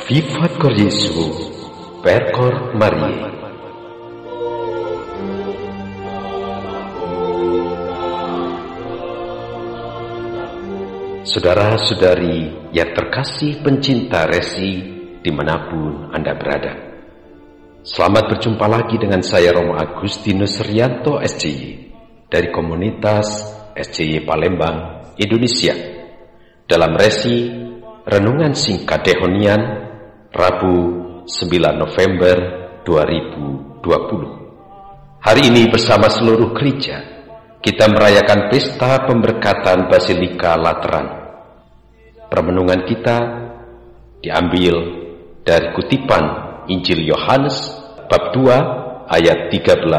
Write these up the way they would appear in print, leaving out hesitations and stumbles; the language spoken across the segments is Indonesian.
Vivat Cor Jesu, Percor Mariae. Saudara-saudari yang terkasih pencinta resi dimanapun Anda berada, selamat berjumpa lagi dengan saya Romo Agustinus Rianto SCY dari komunitas SCY Palembang, Indonesia, dalam resi Renungan Singkat Dehonian Rabu 9 November 2020. Hari ini bersama seluruh gereja kita merayakan pesta pemberkatan Basilika Lateran. Permenungan kita diambil dari kutipan Injil Yohanes bab 2 ayat 13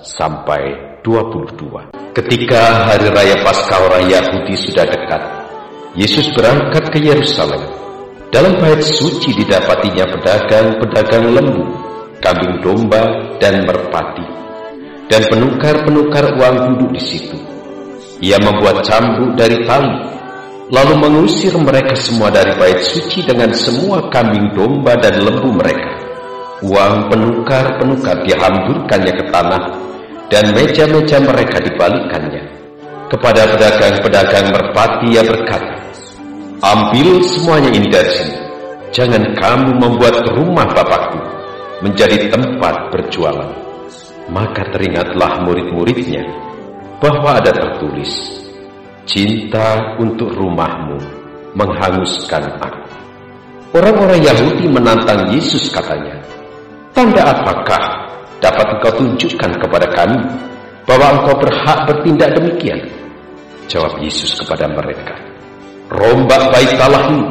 sampai 22. Ketika hari raya Paskah orang Yahudi sudah dekat, Yesus berangkat ke Yerusalem. Dalam bait suci didapatinya pedagang-pedagang lembu, kambing domba dan merpati, dan penukar-penukar uang duduk di situ. Ia membuat cambuk dari tali, lalu mengusir mereka semua dari bait suci dengan semua kambing domba dan lembu mereka. Uang penukar-penukar dihamburkannya ke tanah, dan meja-meja mereka dibalikkannya. Kepada pedagang-pedagang merpati ia berkata, "Ambil semuanya ini dari sini. Jangan kamu membuat rumah Bapakku menjadi tempat berjualan." Maka teringatlah murid-muridnya bahwa ada tertulis, "Cinta untuk rumahmu menghanguskan aku." Orang-orang Yahudi menantang Yesus, katanya, "Tanda apakah dapat engkau tunjukkan kepada kami bahwa engkau berhak bertindak demikian?" Jawab Yesus kepada mereka, "Rombak bait Allah ini,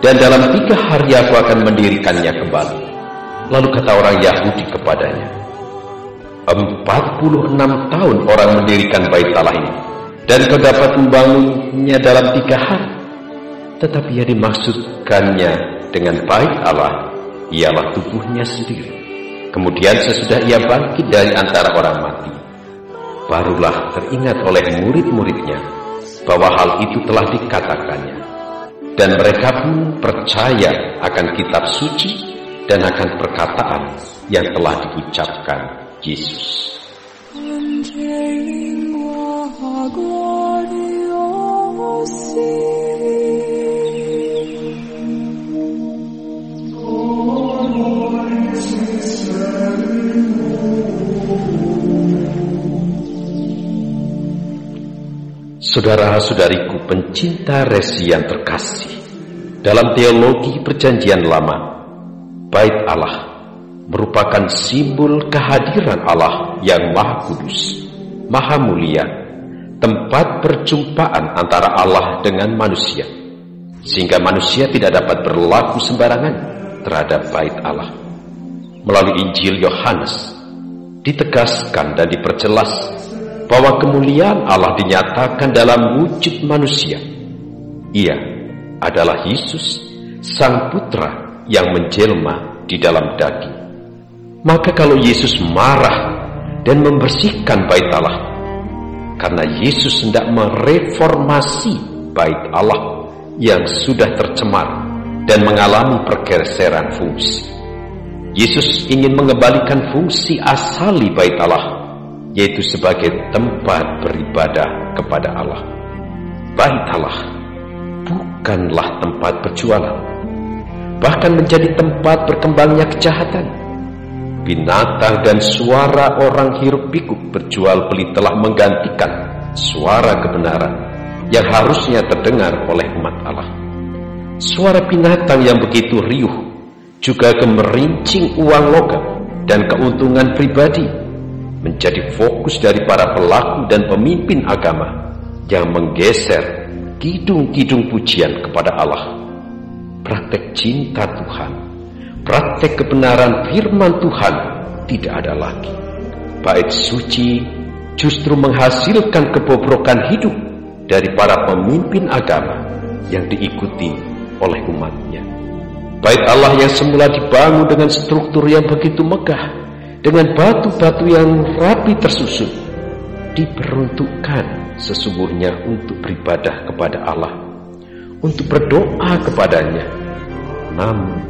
dan dalam 3 hari aku akan mendirikannya kembali." Lalu kata orang Yahudi kepadanya, 46 tahun orang mendirikan bait Allah ini, dan kau dapat membangunnya dalam 3 hari. Tetapi yang dimaksudkannya dengan bait Allah ialah tubuhnya sendiri. Kemudian sesudah ia bangkit dari antara orang mati, barulah teringat oleh murid-muridnya bahwa hal itu telah dikatakannya, dan mereka pun percaya akan kitab suci dan akan perkataan yang telah diucapkan Yesus. Saudara-saudariku pencinta resi yang terkasih, dalam teologi Perjanjian Lama, bait Allah merupakan simbol kehadiran Allah yang Maha Kudus, Maha Mulia, tempat perjumpaan antara Allah dengan manusia, sehingga manusia tidak dapat berlaku sembarangan terhadap bait Allah. Melalui Injil Yohanes ditegaskan dan diperjelas bahwa kemuliaan Allah dinyatakan dalam wujud manusia. Ia adalah Yesus, Sang Putra yang menjelma di dalam daging. Maka kalau Yesus marah dan membersihkan bait Allah, karena Yesus hendak mereformasi bait Allah yang sudah tercemar dan mengalami pergeseran fungsi. Yesus ingin mengembalikan fungsi asali bait Allah, yaitu sebagai tempat beribadah kepada Allah. Bait Allah bukanlah tempat berjualan, bahkan menjadi tempat berkembangnya kejahatan. Binatang dan suara orang hiruk-pikuk berjual beli telah menggantikan suara kebenaran yang harusnya terdengar oleh umat Allah. Suara binatang yang begitu riuh juga gemerincing uang logam dan keuntungan pribadi menjadi fokus dari para pelaku dan pemimpin agama yang menggeser kidung-kidung pujian kepada Allah. Praktek cinta Tuhan, praktek kebenaran firman Tuhan tidak ada lagi. Bait suci justru menghasilkan kebobrokan hidup dari para pemimpin agama yang diikuti oleh umatnya. Bait Allah yang semula dibangun dengan struktur yang begitu megah, dengan batu-batu yang rapi tersusun, diperuntukkan sesungguhnya untuk beribadah kepada Allah, untuk berdoa kepadanya. Namun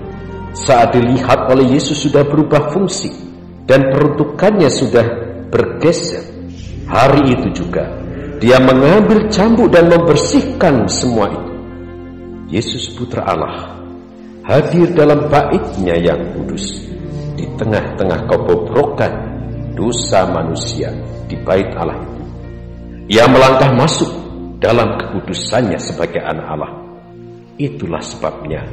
saat dilihat oleh Yesus sudah berubah fungsi dan peruntukannya sudah bergeser, hari itu juga Dia mengambil cambuk dan membersihkan semua itu. Yesus Putra Allah hadir dalam bait-Nya yang kudus di tengah-tengah kebobrokan dosa manusia di bait Allah itu. Ia melangkah masuk dalam kekudusannya sebagai anak Allah. Itulah sebabnya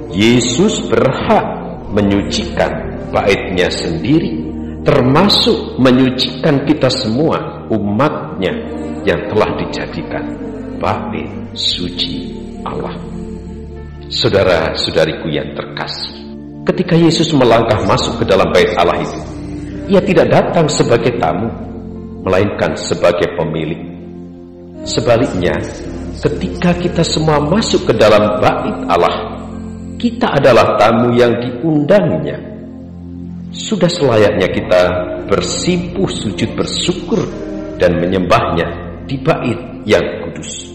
Yesus berhak menyucikan bait-Nya sendiri, termasuk menyucikan kita semua, umat-Nya yang telah dijadikan bait suci Allah. Saudara-saudariku yang terkasih, ketika Yesus melangkah masuk ke dalam bait Allah itu, Ia tidak datang sebagai tamu, melainkan sebagai pemilik. Sebaliknya, ketika kita semua masuk ke dalam bait Allah, kita adalah tamu yang diundangnya. Sudah selayaknya kita bersimpuh sujud bersyukur dan menyembahnya di bait yang kudus.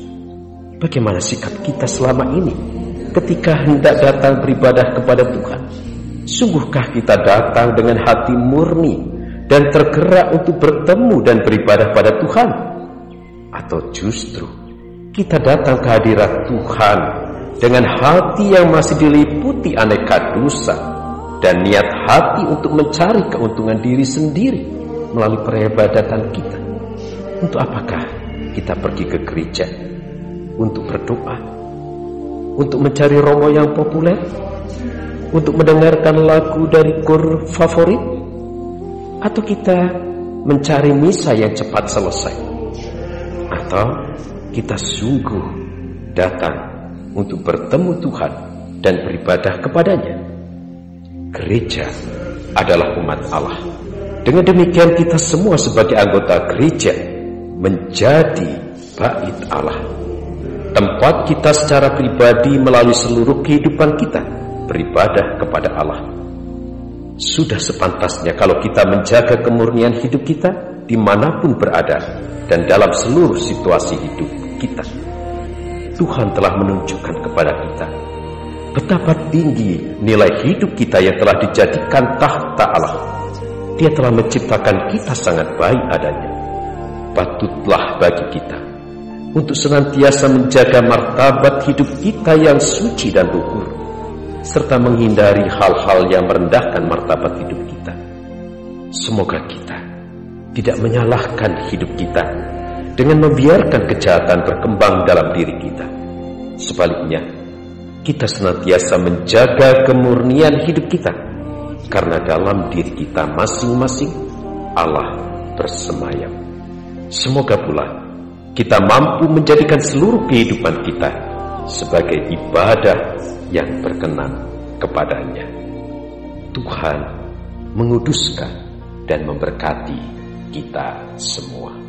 Bagaimana sikap kita selama ini ketika hendak datang beribadah kepada Tuhan? Sungguhkah kita datang dengan hati murni dan tergerak untuk bertemu dan beribadah pada Tuhan? Atau justru kita datang ke hadirat Tuhan dengan hati yang masih diliputi aneka dosa dan niat hati untuk mencari keuntungan diri sendiri melalui peribadatan kita? Untuk apakah kita pergi ke gereja? Untuk berdoa? Untuk mencari romo yang populer? Untuk mendengarkan lagu dari kor favorit? Atau kita mencari misa yang cepat selesai? Atau kita sungguh datang untuk bertemu Tuhan dan beribadah kepadanya? Gereja adalah umat Allah. Dengan demikian kita semua sebagai anggota gereja menjadi bait Allah, tempat kita secara pribadi melalui seluruh kehidupan kita beribadah kepada Allah. Sudah sepantasnya kalau kita menjaga kemurnian hidup kita dimanapun berada dan dalam seluruh situasi hidup kita. Tuhan telah menunjukkan kepada kita betapa tinggi nilai hidup kita yang telah dijadikan tahta Allah. Dia telah menciptakan kita sangat baik adanya. Patutlah bagi kita untuk senantiasa menjaga martabat hidup kita yang suci dan luhur, serta menghindari hal-hal yang merendahkan martabat hidup kita. Semoga kita tidak menyalahkan hidup kita dengan membiarkan kejahatan berkembang dalam diri kita. Sebaliknya, kita senantiasa menjaga kemurnian hidup kita, karena dalam diri kita masing-masing Allah bersemayam. Semoga pula kita mampu menjadikan seluruh kehidupan kita sebagai ibadah yang berkenan kepadanya. Tuhan menguduskan dan memberkati kita semua.